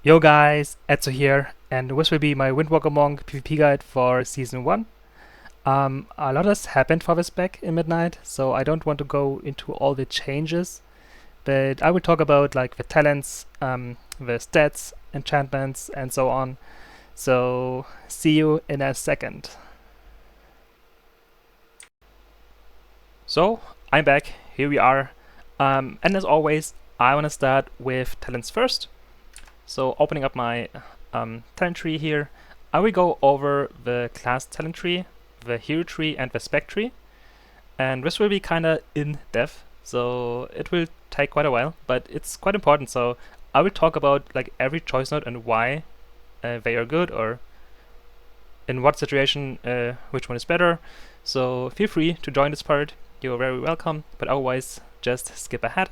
Yo guys, Etzo here, and this will be my Windwalker Monk PvP guide for Season 1. A lot has happened for this spec in Midnight, so I don't want to go into all the changes, but I will talk about like the talents, the stats, enchantments, and so on. So see you in a second. So I'm back, here we are, and as always, I want to start with talents first. So opening up my talent tree here, I will go over the class talent tree, the hero tree, and the spec tree. And this will be kind of in depth, so it will take quite a while, but it's quite important. So I will talk about like every choice note and why they are good, or in what situation which one is better. So feel free to join this part. You're very welcome, but otherwise just skip ahead.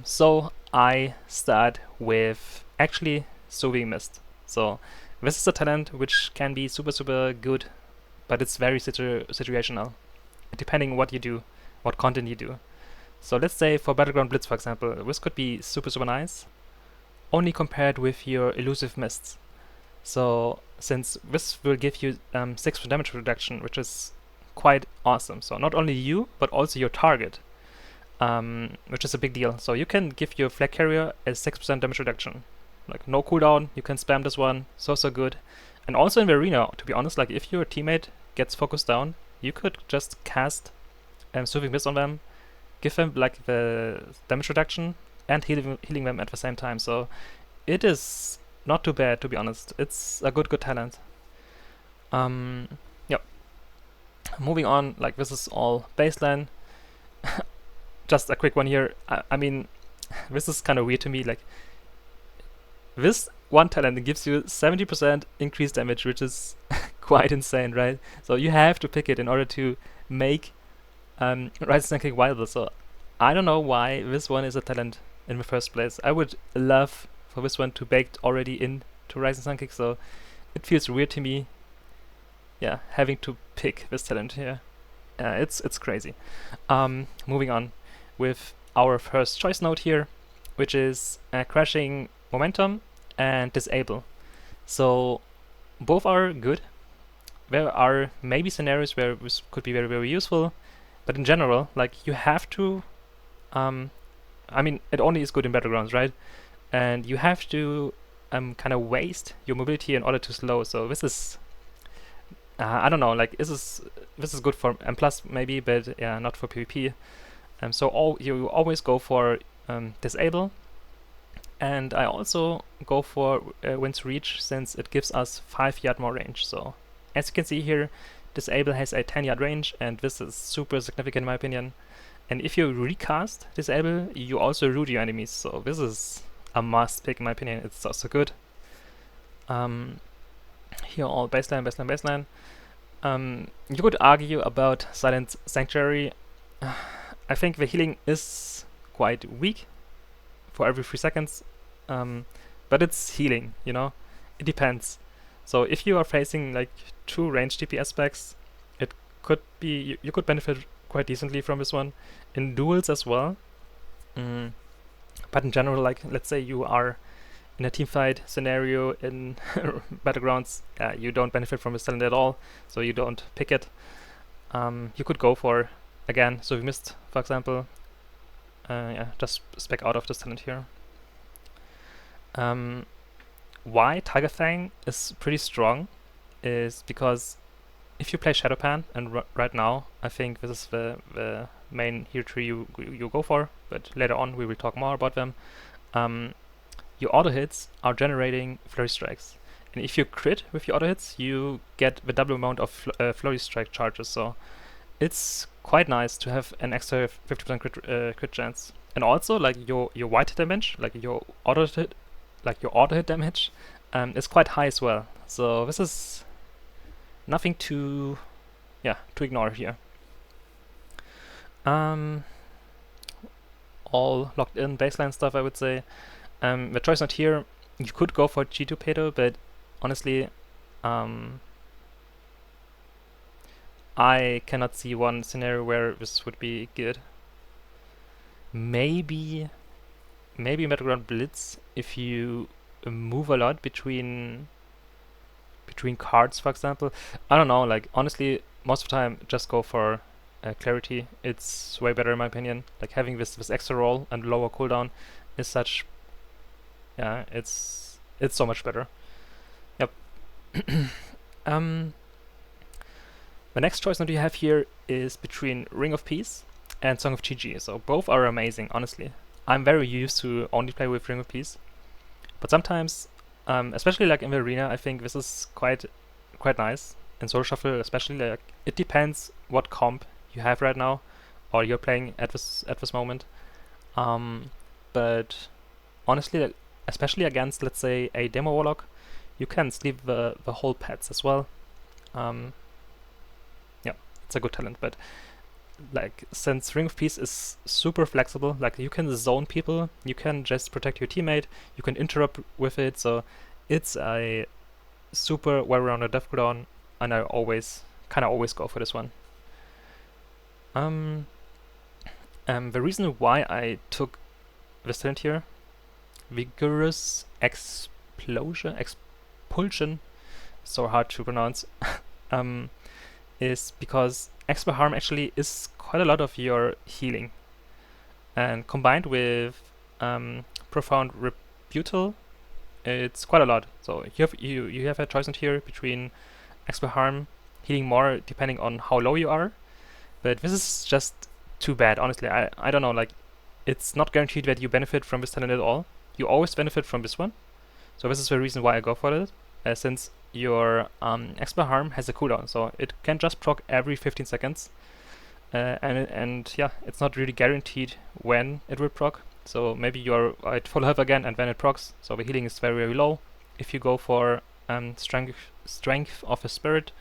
So I start with actually Soothing Mist. So this is a talent which can be super good, but it's very situational, depending what you do, what content you do. So let's say for Battleground Blitz, for example, this could be super nice, only compared with your Elusive Mists. So since this will give you 6% damage reduction, which is quite awesome. So not only you, but also your target. Which is a big deal. So you can give your flag carrier a 6% damage reduction. Like no cooldown, you can spam this one, so good. And also in the arena, to be honest, like if your teammate gets focused down, you could just cast Soothing Mist on them, give them like the damage reduction, and healing them at the same time. So it is not too bad, to be honest. It's a good talent. Yep. Moving on, like this is all baseline. Just a quick one here. I mean, this is kind of weird to me. Like, this one talent gives you 70% increased damage, which is quite insane, right? So you have to pick it in order to make Rising Sun King viable. So I don't know why this one is a talent in the first place. I would love for this one to baked already into Rising Sun King, so it feels weird to me. Yeah, having to pick this talent here. It's crazy. Moving on with our first choice node here, which is Crashing Momentum and Disable. So both are good. There are maybe scenarios where this could be very useful, but in general, like you have to, I mean, it only is good in Battlegrounds, right? And you have to kind of waste your mobility in order to slow. So this is, I don't know, like this is good for M+ maybe, but yeah, not for PvP. So you always go for Disable, and I also go for Wind's Reach since it gives us 5 yard more range. So as you can see here, Disable has a 10 yard range, and this is super significant in my opinion. And if you recast Disable, you also root your enemies, so this is a must pick in my opinion. It's also good. Here all baseline. You could argue about Silent Sanctuary. I think the healing is quite weak for every 3 seconds, but it's healing, you know? It depends. So if you are facing like 2 ranged DPS specs, it could be, you could benefit quite decently from this one. In duels as well. But in general, like let's say you are in a teamfight scenario in Battlegrounds, you don't benefit from this talent at all, so you don't pick it. You could go for, again, so we missed, for example, yeah, just spec out of this talent here. Why Tiger Fang is pretty strong is because if you play Shadowpan, and right now I think this is the main hero tree you go for, but later on we will talk more about them. Your auto hits are generating flurry strikes, and if you crit with your auto hits, you get the double amount of flurry strike charges. So it's quite nice to have an extra 50% crit chance, and also like your white hit damage, like your auto hit damage, is quite high as well. So this is nothing to ignore here. All locked in baseline stuff, I would say. The choice not here, you could go for G2 Pedo, but honestly, I cannot see one scenario where this would be good. Maybe Battleground Blitz if you move a lot between cards, for example. I don't know, like honestly, most of the time just go for clarity. It's way better in my opinion. Like having this extra roll and lower cooldown is such, yeah, it's so much better. Yep. The next choice that you have here is between Ring of Peace and Song of GG. So both are amazing, honestly. I'm very used to only play with Ring of Peace, but sometimes, especially like in the arena, I think this is quite nice. In Solo Shuffle, especially, like it depends what comp you have right now, or you're playing at this moment. But honestly, like, especially against, let's say, a demo warlock, you can sleeve the whole pets as well. Yeah, it's a good talent, but like since Ring of Peace is super flexible, like you can zone people, you can just protect your teammate, you can interrupt with it, so it's a super well-rounded death cooldown, and I kind of always go for this one. The reason why I took this talent here, Vigorous Expulsion, so hard to pronounce, is because Expel Harm actually is quite a lot of your healing, and combined with Profound Rebuttal, it's quite a lot. So you have a choice in here between Expel Harm, healing more depending on how low you are, but this is just too bad, honestly. I don't know, like it's not guaranteed that you benefit from this talent at all. You always benefit from this one, so this is the reason why I go for it, since your Expel Harm has a cooldown, so it can just proc every 15 seconds, and yeah, it's not really guaranteed when it will proc. So maybe you're at full health again and then it procs, so the healing is very low if you go for strength of a spirit.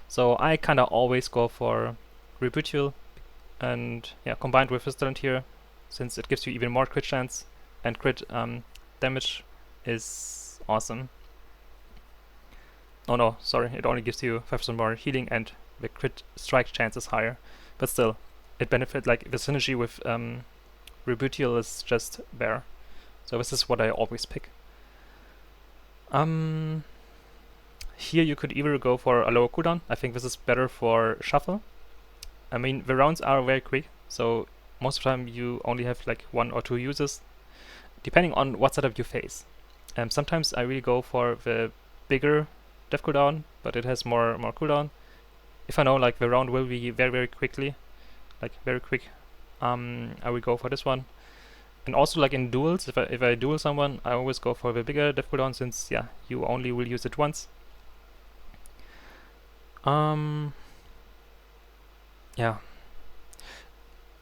So I kind of always go for Rebuttal, and yeah, combined with this talent here, since it gives you even more crit chance and crit damage, is awesome. Oh no, sorry, it only gives you 5% more healing and the crit strike chance is higher, but still, it benefits, like the synergy with Rebuttal is just there. So this is what I always pick. Here you could either go for a lower cooldown. I think this is better for Shuffle. I mean, the rounds are very quick, so most of the time you only have like 1 or 2 uses, depending on what setup you face. Sometimes I really go for the bigger death cooldown, but it has more cooldown. If I know like the round will be very quickly, like very quick, I will go for this one. And also like in duels, if I duel someone, I always go for the bigger death cooldown, since yeah, you only will use it once. Yeah.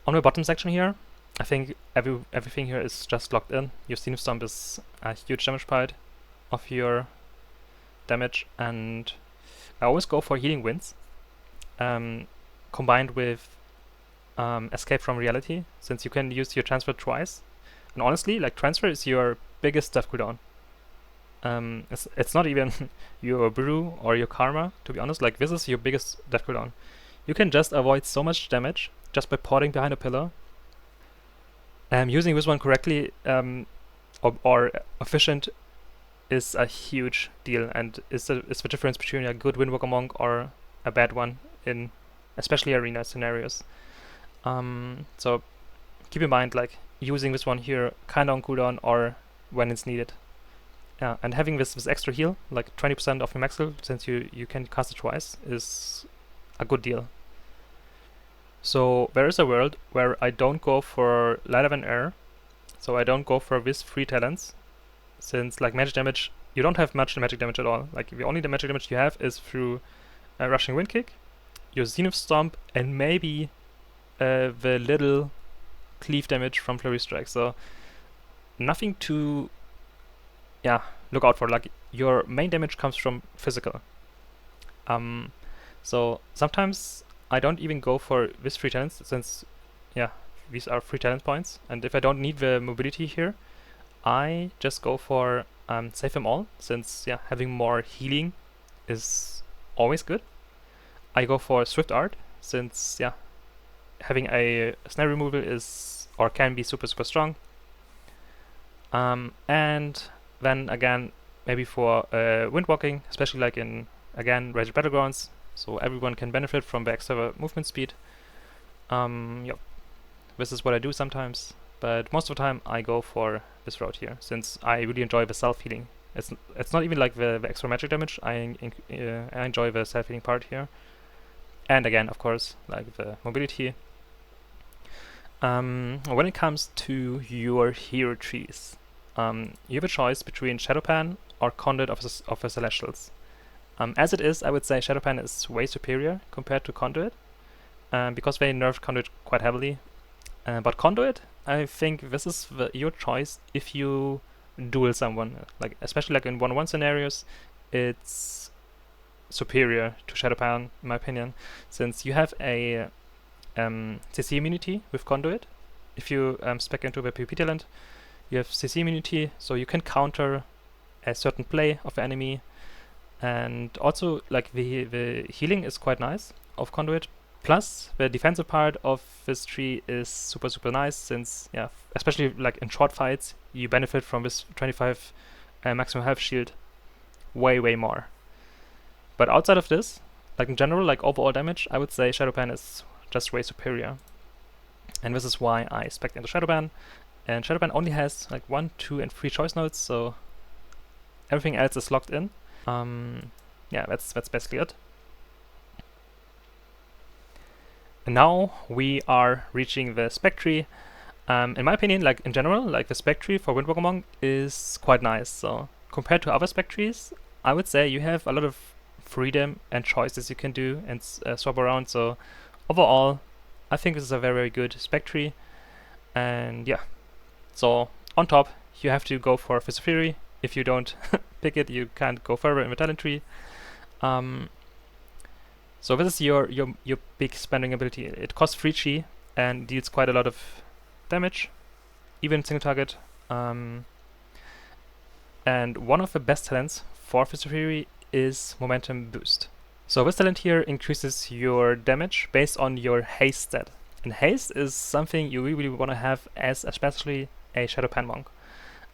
On the bottom section here, I think everything here is just locked in. Your Zenith Stomp is a huge damage part of your damage, and I always go for Healing Winds, combined with Escape from Reality, since you can use your transfer twice. And honestly, like transfer is your biggest death cooldown. It's not even your brew or your karma, to be honest. Like this is your biggest death cooldown. You can just avoid so much damage just by porting behind a pillar. Using this one correctly or efficient is a huge deal, and is the difference between a good Windwalker Monk or a bad one in especially arena scenarios. So keep in mind, like using this one here kind of on cooldown or when it's needed. Yeah, and having this extra heal, like 20% of your max heal, since you can cast it twice, is a good deal. So there is a world where I don't go for Light of an Air, so I don't go for these 3 talents, since like magic damage, you don't have much magic damage at all. Like the only magic damage you have is through Rushing Wind Kick, your Zenith Stomp, and maybe the little cleave damage from Flurry Strike. So nothing to look out for. Like your main damage comes from physical. So sometimes I don't even go for these 3 talents, since these are 3 talent points, and if I don't need the mobility here, I just go for Save Them All, since having more healing is always good. I go for Swift Art, since having a snare removal is or can be super strong. And then again, maybe for windwalking, especially like in, again, Raged Battlegrounds, so everyone can benefit from the extra movement speed. Yep, this is what I do sometimes, but most of the time I go for this route here, since I really enjoy the self-healing. It's not even like the extra magic damage, I enjoy the self-healing part here. And again, of course, like the mobility. When it comes to your hero trees, you have a choice between Shadowpan or Conduit of the Celestials. As it is, I would say Shadowpan is way superior compared to Conduit, because they nerfed Conduit quite heavily. But Conduit, I think this is your choice if you duel someone, like especially like in 1-on-1 scenarios, it's superior to Shadowpan in my opinion, since you have a CC immunity with Conduit. If you spec into the PvP talent, you have CC immunity, so you can counter a certain play of the enemy, and also like the healing is quite nice of Conduit. Plus, the defensive part of this tree is super nice, since yeah, especially like in short fights, you benefit from this 25 maximum health shield way more. But outside of this, like in general, like overall damage, I would say Shadowpan is just way superior. And this is why I spec into Shadowpan. And Shadowpan only has like 1, 2, and 3 choice nodes, so everything else is locked in. Yeah, that's basically it. And now we are reaching the Spec Tree. In my opinion, like in general, like the Spec Tree for Windwalker Monk is quite nice. So compared to other Spec Trees, I would say you have a lot of freedom and choices you can do and swap around. So overall, I think this is a very good Spec Tree. And yeah, so on top, you have to go for Fist of Fury. If you don't pick it, you can't go further in the talent tree. So this is your big spending ability. It costs 3 chi and deals quite a lot of damage, even single target. And one of the best talents for Fist of Fury is Momentum Boost. So this talent here increases your damage based on your haste stat. And haste is something you really want to have as especially a Shadowpan monk.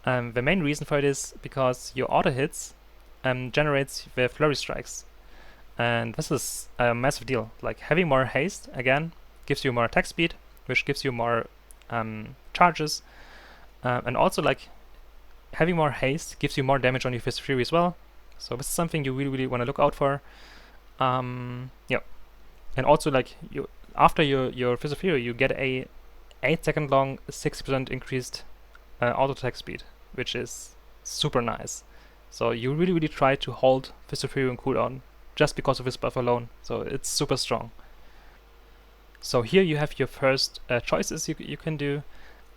The main reason for it is because your auto hits generates the flurry strikes. And this is a massive deal. Like having more haste, again, gives you more attack speed, which gives you more charges. And also like having more haste gives you more damage on your Fist of Fury as well. So this is something you really want to look out for. Yeah. And also like you after your Fist of Fury, you get a 8-second long 60% increased auto attack speed, which is super nice. So you really try to hold Fist of Fury on cooldown just because of this buff alone. So it's super strong. So here you have your first choices you can do.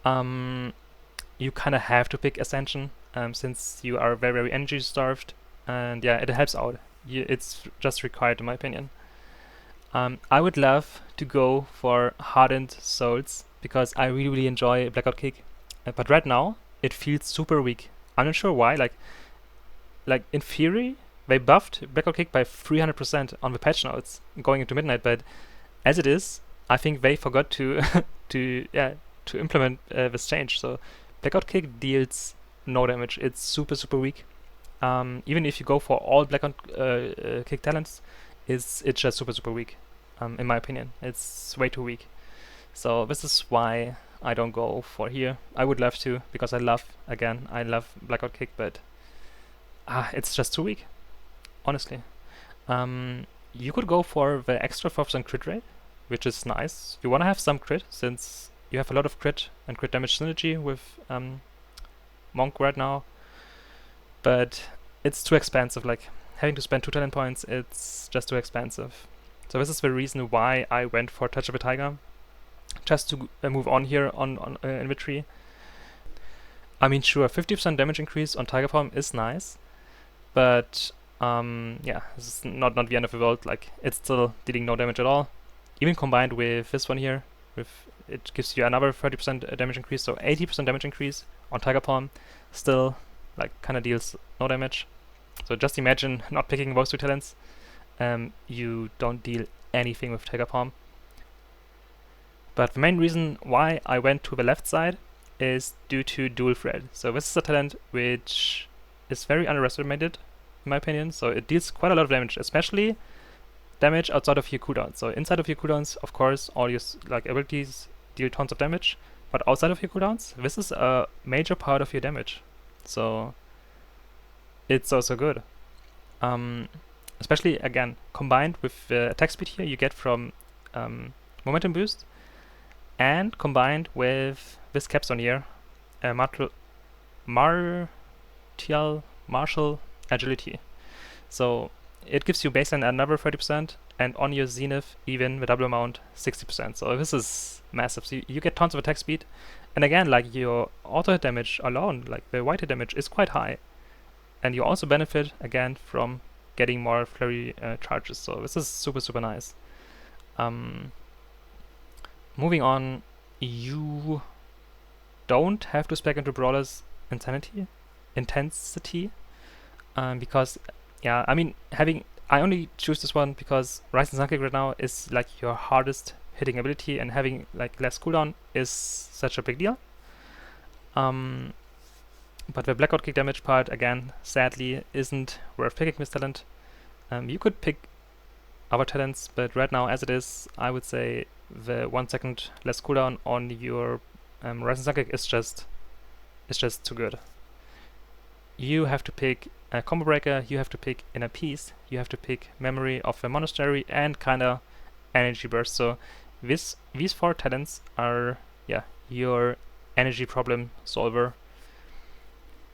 You kind of have to pick Ascension since you are very energy starved, and yeah, it helps out. It's just required in my opinion. I would love to go for Hardened Souls because I really enjoy Blackout Kick, but right now it feels super weak. I'm not sure why. Like in theory, they buffed Blackout Kick by 300% on the patch notes going into midnight, but as it is, I think they forgot to to implement this change. So Blackout Kick deals no damage. It's super weak. Even if you go for all Blackout Kick talents, it's just super weak. In my opinion, it's way too weak. So this is why I don't go for here. I would love to because I love Blackout Kick, but it's just too weak. Honestly, you could go for the extra 4% crit rate, which is nice. You want to have some crit since you have a lot of crit and crit damage synergy with Monk right now, but it's too expensive. Like having to spend 2 talent points, it's just too expensive. So this is the reason why I went for Touch of the Tiger, just to move on here on inventory. I mean, sure, 50% damage increase on Tiger form is nice, but yeah, this is not the end of the world. Like it's still dealing no damage at all. Even combined with this one here, it gives you another 30% damage increase, so 80% damage increase on Tiger Palm, still like kind of deals no damage. So just imagine not picking those 2 talents. You don't deal anything with Tiger Palm. But the main reason why I went to the left side is due to Dual Thread. So this is a talent which is very underestimated, in my opinion. So it deals quite a lot of damage, especially damage outside of your cooldowns. So inside of your cooldowns, of course, all your like abilities deal tons of damage, but outside of your cooldowns, this is a major part of your damage. So it's also good. Especially again combined with the attack speed here you get from momentum boost, and combined with this capstone here, martial agility. So it gives you baseline another 30%, and on your zenith even the double amount 60%. So this is massive. So you get tons of attack speed, and again, like your auto hit damage alone, like the white hit damage, is quite high, and you also benefit again from getting more flurry charges. So this is super nice. Moving on, you don't have to spec into Brawler's intensity, because yeah, I mean, I only choose this one because Rising Sun Kick right now is like your hardest hitting ability, and having like less cooldown is such a big deal. But the Blackout Kick damage part, again, sadly, isn't worth picking this talent. You could pick other talents, but right now, as it is, I would say the 1 second less cooldown on your Rising Sun Kick is just too good. You have to pick a Combo Breaker, you have to pick Inner Peace, you have to pick Memory of the Monastery, and kinda Energy Burst. So these 4 talents are, yeah, your energy problem solver.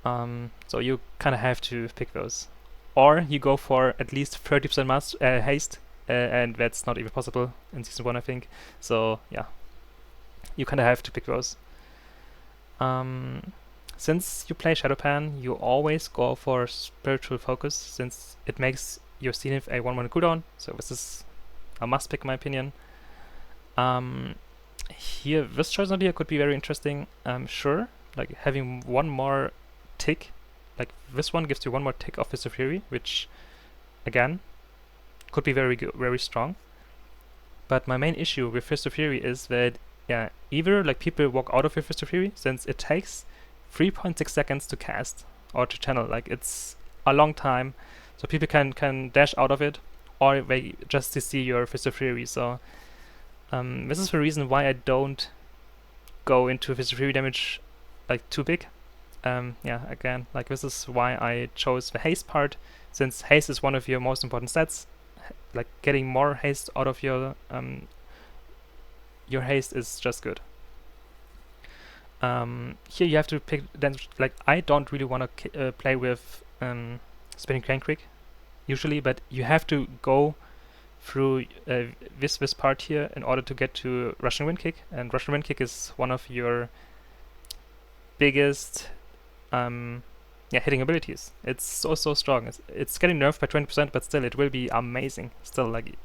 So you kind of have to pick those, or you go for at least 30% haste, and that's not even possible in season 1, I think. So yeah, you kind of have to pick those. Since you play Shadowpan, you always go for Spiritual Focus, since it makes your Zenith a 1-1 cooldown. So this is a must pick, in my opinion. Here, this choice idea could be very interesting. Sure, like having one more tick, like this one gives you one more tick of Fist of Fury, which again could be very good, very strong. But my main issue with Fist of Fury is that, yeah, either like people walk out of your Fist of Fury, since it takes 3.6 seconds to cast or to channel, like it's a long time, so people can dash out of it, or they just see your Fist of Fury. So this is the reason why I don't go into Fist of Fury damage like too big. Yeah, again, like this is why I chose the haste part, since haste is one of your most important stats. Like getting more haste out of your haste is just good. Here you have to pick, then like I don't really want to play with Spinning Crane Quick usually, but you have to go through this part here in order to get to Russian Wind Kick, and Russian Wind Kick is one of your biggest hitting abilities. It's so strong. It's getting nerfed by 20%, but still it will be amazing. Still, like, it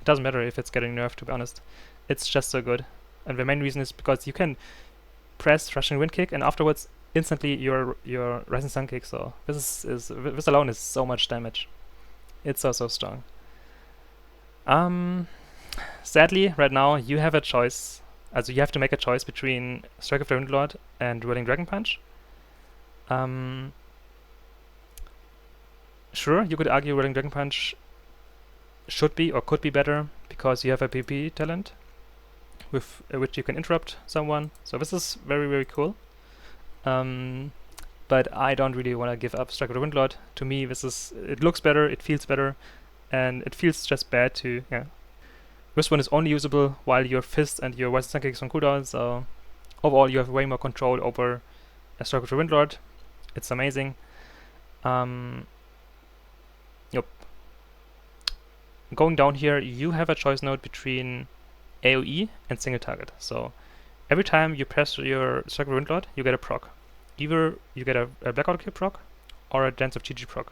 doesn't matter if it's getting nerfed, to be honest. It's just so good. And the main reason is because you can press Russian Wind Kick, and afterwards instantly your Rising Sun Kick. So this alone is so much damage. It's so strong. Sadly, right now you have a choice. Also, you have to make a choice between Strike of the Windlord and Whirling Dragon Punch. Sure, you could argue Whirling Dragon Punch should be or could be better because you have a PvP talent with which you can interrupt someone. So this is very cool. But I don't really want to give up Strike of the Windlord. To me, it looks better, it feels better, and it feels just bad to, yeah. This one is only usable while your Fist and your Rising Sun Kick is on cooldown, so overall you have way more control over a Strike of the Windlord. It's amazing. Yep. Going down here, you have a choice node between AoE and single target. So every time you press your Strike of the Windlord, you get a proc. Either you get a Blackout Kick proc or a Dance of GG proc.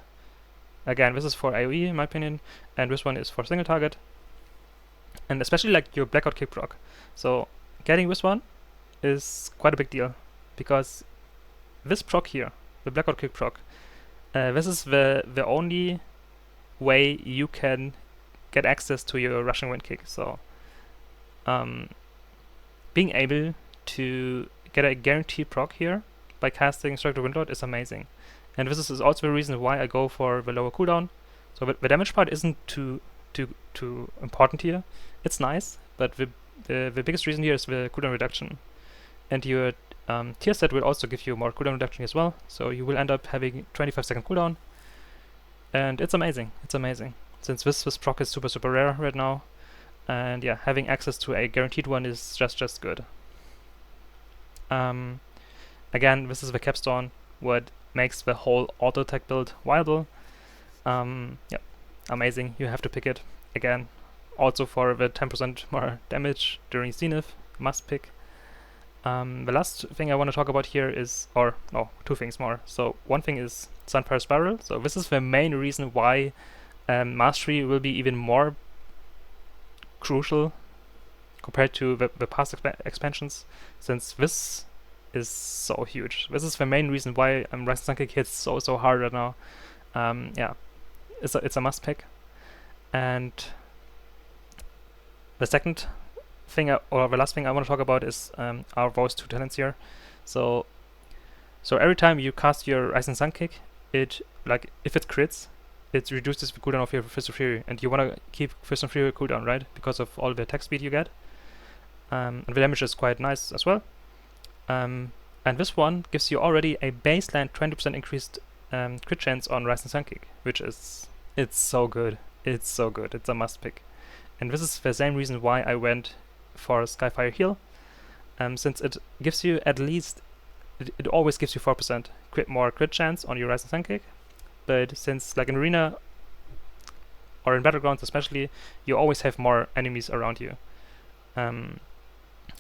Again, this is for AoE in my opinion, and this one is for single target. And especially like your Blackout Kick proc. So getting this one is quite a big deal, because this proc here, the Blackout Kick proc, this is the only way you can get access to your Russian Wind Kick. So being able to get a guaranteed proc here by casting Strike of the Windlord is amazing. and this is also the reason why I go for the lower cooldown. So the damage part isn't too important here. It's nice, but the biggest reason here is the cooldown reduction. And your tier set will also give you more cooldown reduction as well. So you will end up having 25-second cooldown. And it's amazing. It's amazing. Since this proc is super rare right now. And yeah, having access to a guaranteed one is just good. Again, this is the capstone, what makes the whole auto attack build viable. Yeah, amazing. You have to pick it. Again, also for the 10% more damage during Zenith, must pick. The last thing I want to talk about here is, or no, two things more. So one thing is Sunfire Spiral. So this is the main reason why Mastery will be even more crucial compared to the past expansions, since this is so huge. This is the main reason why Rising Sun Kick hits so hard right now. Yeah, it's a must pick. And the second thing, or the last thing I want to talk about is are those two talents here. So every time you cast your Rising Sun Kick, it, like, if it crits, it reduces the cooldown of your Fist of Fury, and you want to keep Fist of Fury cooldown, right? Because of all the attack speed you get. And the damage is quite nice as well. And this one gives you already a baseline 20% increased crit chance on Rising Sun Kick, which is, it's so good. It's so good. It's a must pick. And this is the same reason why I went for Skyfire Heal, since it gives you at least, it always gives you 4% more crit chance on your Rising Sun Kick. But since, like in Arena or in Battlegrounds especially, you always have more enemies around you. And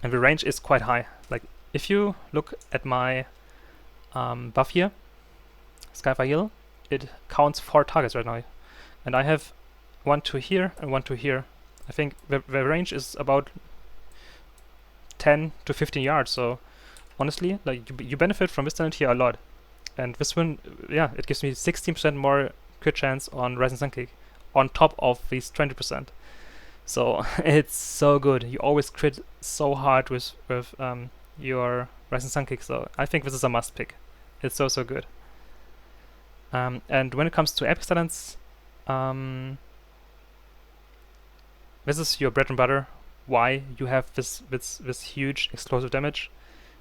the range is quite high. Like, if you look at my buff here, Skyfire Heal, it counts 4 targets right now. And I have 1 to here and 1 to here. I think the range is about 10 to 15 yards, so honestly, like, you benefit from this talent here a lot. And this one, yeah, it gives me 16% more crit chance on Rising Sun Kick on top of these 20%. So it's so good. You always crit so hard with your Rising Sun Kick, so I think this is a must pick. It's so good. And when it comes to epic talents, this is your bread and butter. Why you have this huge explosive damage?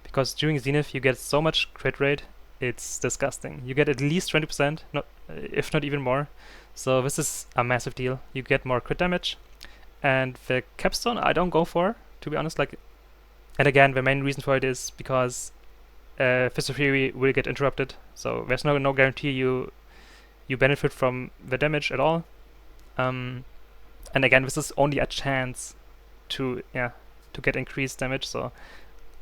Because during Zenith you get so much crit rate, it's disgusting. You get at least 20%, if not even more. So this is a massive deal. You get more crit damage. And the capstone I don't go for, to be honest. Like, and again, the main reason for it is because Fist of Fury will get interrupted. So there's no guarantee you benefit from the damage at all. And again, this is only a chance to get increased damage. So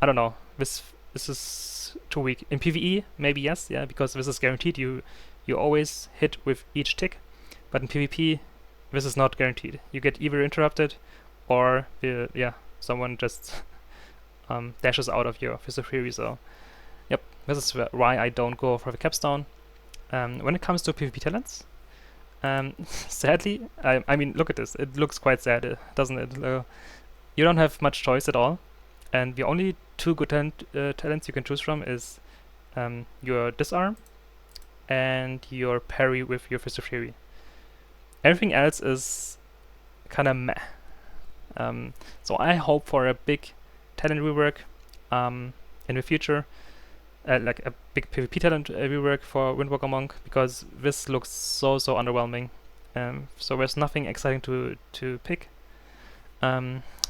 I don't know. This is too weak. In PvE, maybe yes, yeah, because this is guaranteed. You always hit with each tick, but in PvP, this is not guaranteed. You get either interrupted, or someone just dashes out of your Fist of Fury. So, yep, this is why I don't go for the capstone. When it comes to PvP talents, sadly, I mean, look at this. It looks quite sad, doesn't it? You don't have much choice at all. And the only 2 good talents you can choose from is your Disarm and your parry with your Fist of Fury. Everything else is kind of meh. So I hope for a big talent rework in the future, like a big PvP talent rework for Windwalker Monk, because this looks so underwhelming. So there's nothing exciting to pick.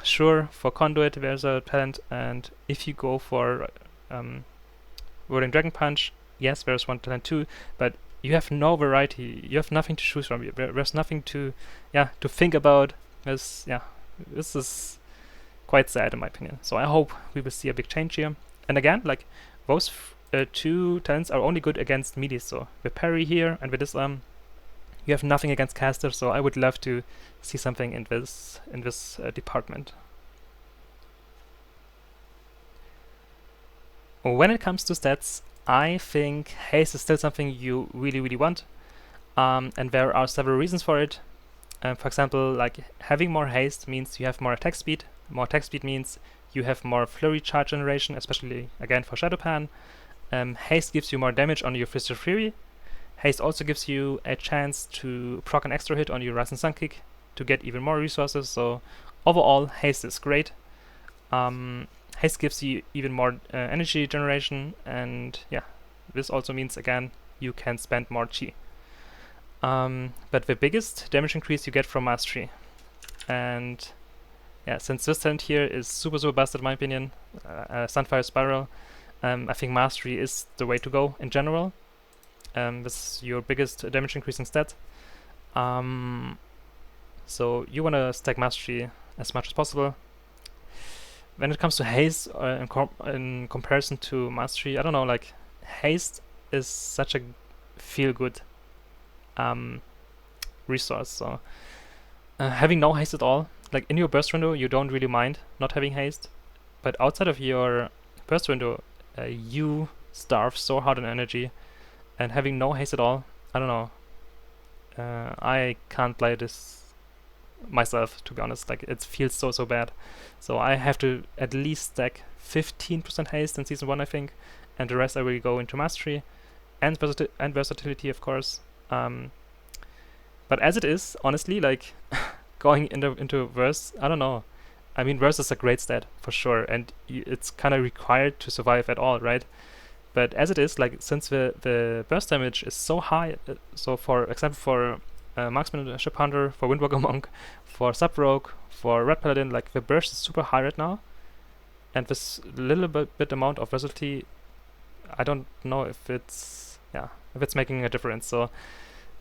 Sure, for Conduit there's a talent, and if you go for Whirling Dragon Punch, yes, there's one talent too, but you have no variety. You have nothing to choose from. There's nothing to think about. This is quite sad in my opinion. So I hope we will see a big change here. And again, like, those 2 talents are only good against melee. So the parry here and with this you have nothing against casters, so I would love to see something in this department. When it comes to stats, I think haste is still something you really want, and there are several reasons for it. For example, like, having more haste means you have more attack speed. More attack speed means you have more flurry charge generation, especially again for Shadowpan. Haste gives you more damage on your Fist of Fury, Haste also gives you a chance to proc an extra hit on your Rising Sun Kick to get even more resources. So overall, Haste is great. Haste gives you even more energy generation, and yeah, this also means again you can spend more chi. But the biggest damage increase you get from Mastery, and yeah, since this talent here is super busted in my opinion, Sunfire Spiral, I think Mastery is the way to go in general. This is your biggest damage increasing stat. So you want to stack Mastery as much as possible. When it comes to Haste, in comparison to Mastery, I don't know, like, Haste is such a feel-good resource. So having no haste at all, like in your burst window, you don't really mind not having haste, but outside of your burst window, you starve so hard on energy, and having no haste at all, I don't know. I can't play this myself, to be honest. Like, it feels so bad. So I have to at least stack 15% haste in season 1, I think, and the rest I will go into mastery and versatility, of course. But as it is, honestly, like, going into verse, I don't know. I mean, verse is a great stat for sure, and it's kind of required to survive at all, right? But as it is, like, since the burst damage is so high, so for example, for Marksman, Ship Hunter, for Windwalker Monk, for Sub Rogue, for Red Paladin, like, the burst is super high right now, and this little bit amount of versatility, I don't know if it's making a difference. So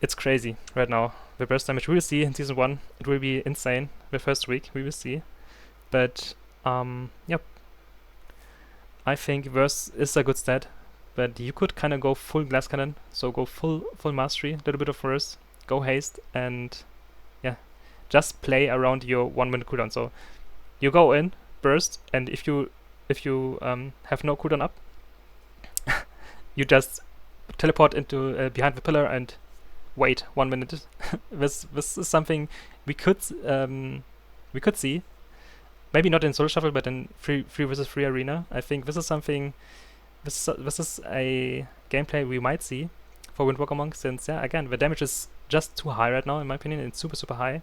it's crazy right now. The burst damage we will see in season 1. It will be insane the first week. We will see. But yep, I think verse is a good stat. But you could kind of go full glass cannon. So go full mastery, a little bit of verse, go haste, and yeah, just play around your 1 minute cooldown. So you go in burst, and if you have no cooldown up, you just teleport into behind the pillar and wait 1 minute. This is something we could see, maybe not in solo shuffle, but in free versus free arena. I think this is something. This is a gameplay we might see for Windwalker Monk, since again, the damage is just too high right now, in my opinion. It's super high.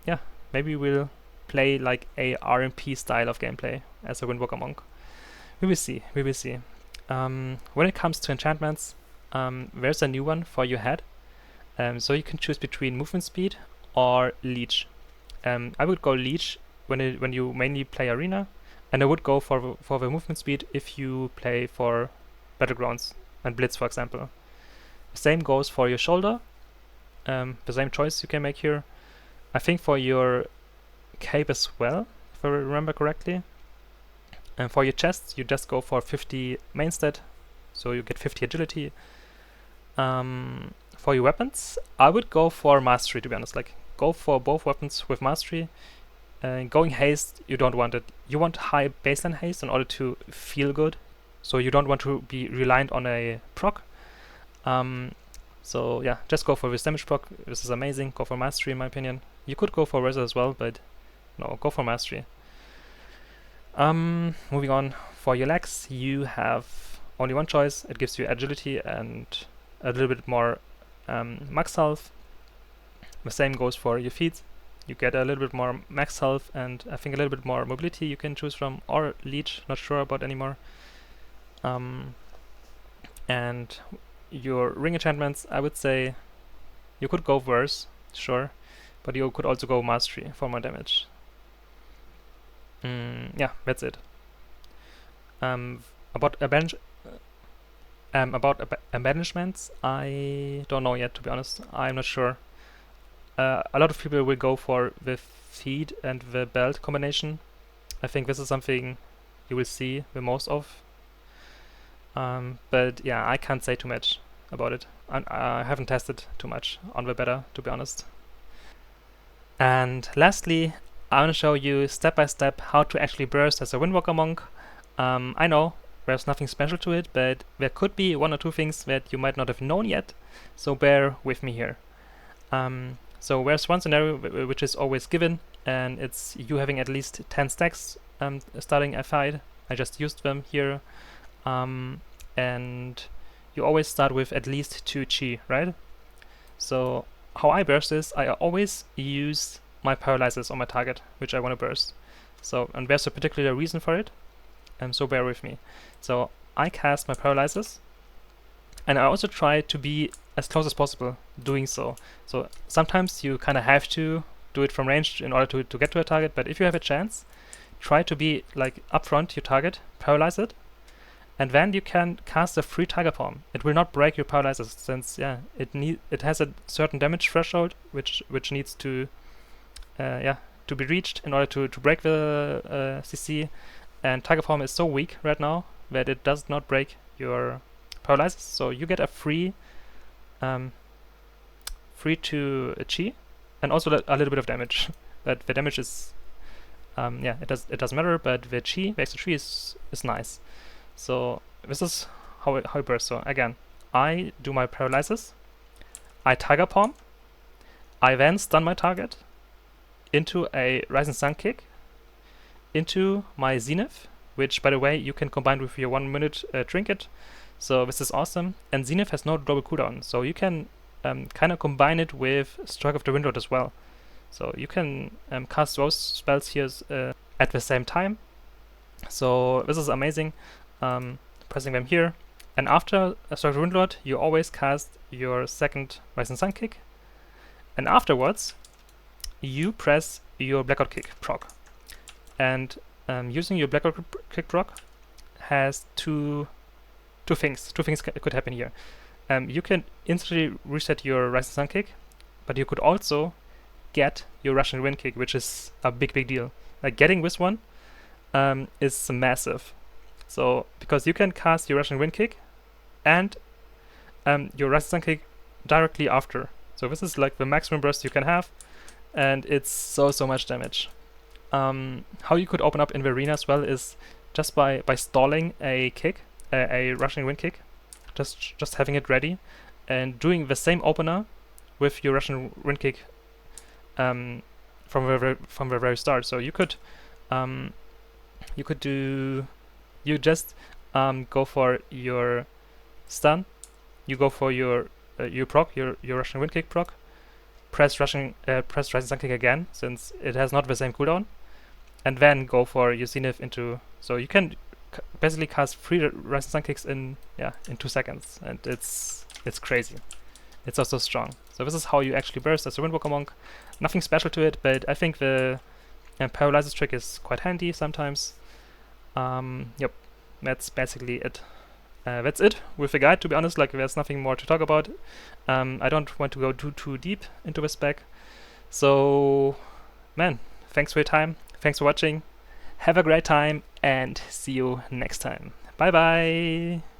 Yeah, maybe we'll play like a RMP style of gameplay as a Windwalker Monk. We will see. When it comes to enchantments, there's a new one for your head. So you can choose between movement speed or leech. I would go leech when you mainly play arena, and I would go for the movement speed if you play for battlegrounds and blitz, for example. Same goes for your shoulder. The same choice you can make here. I think for your cape as well, if I remember correctly. And for your chest, you just go for 50 main stat, so you get 50 agility. For your weapons, I would go for mastery, to be honest. Like, go for both weapons with mastery. Going haste, you don't want it. You want high baseline haste in order to feel good, so you don't want to be reliant on a proc. So yeah, just go for this damage proc. This is amazing. Go for mastery, in my opinion. You could go for Razor as well, but no, go for mastery. Moving on, for your legs, you have only one choice. It gives you agility and a little bit more max health. The same goes for your feet. You get a little bit more max health and I think a little bit more mobility you can choose from, or leech, not sure about anymore. And your ring enchantments, I would say you could go verse, sure, but you could also go mastery for more damage. Yeah, that's it. About banishments, I don't know yet, to be honest. I'm not sure. A lot of people will go for the feet and the belt combination. I think this is something you will see the most of. But yeah, I can't say too much about it. I haven't tested too much on the beta, to be honest. And lastly, I want to show you step by step how to actually burst as a Windwalker Monk. I know there's nothing special to it, but there could be 1 or 2 things that you might not have known yet, so bear with me here. So there's one scenario which is always given, and it's you having at least 10 stacks starting a fight. I just used them here. And and you always start with at least 2 chi, right? So how I burst is I always use my paralyzers on my target, which I want to burst. So, and there's a particular reason for it, so bear with me. So I cast my paralyzers, and I also try to be as close as possible doing so. So sometimes you kind of have to do it from range in order to get to a target, but if you have a chance, try to be like upfront your target, paralyze it, and then you can cast a free Tiger Palm. It will not break your paralyzers, since it has a certain damage threshold which needs to to be reached in order to break the CC. And Tiger Palm is so weak right now that it does not break your paralyzers. So you get a free to chi, and also a little bit of damage. But the damage is it doesn't matter. But the chi, the extra chi is nice. So this is how it bursts. So again, I do my paralyzers, I Tiger Palm, I then stun my target into a Rising Sun Kick, into my Zenith, which by the way you can combine with your 1 minute trinket. So this is awesome. And Zenith has no global cooldown, so you can kind of combine it with Strike of the Windlord as well. So you can cast those spells here at the same time. So this is amazing. Pressing them here, and after a Strike of the Windlord, you always cast your second Rising Sun Kick, and afterwards you press your Blackout Kick proc. And using your Blackout Kick proc has two things. Two things could happen here. You can instantly reset your Rising Sun Kick, but you could also get your Russian Wind Kick, which is a big deal. Like getting this one is massive. So because you can cast your Russian Wind Kick and your Rising Sun Kick directly after. So this is like the maximum burst you can have, and it's so much damage. How you could open up in the arena as well is just by stalling a kick, a Russian Wind Kick, just having it ready, and doing the same opener with your Russian Wind Kick from the very start. So you could just go for your stun, you go for your proc, your Russian Wind Kick proc, press Rising Sun Kick again, since it has not the same cooldown, and then go for your Zenith into. So you can basically cast 3 Rising Sun Kicks in 2 seconds, and it's crazy. It's also strong. So this is how you actually burst as a Windwalker Monk. Nothing special to it, but I think the Paralyzes trick is quite handy sometimes. Yep, that's basically it. That's it with the guide, to be honest. Like, there's nothing more to talk about. I don't want to go too deep into the spec. So, man, thanks for your time. Thanks for watching. Have a great time, and see you next time. Bye bye!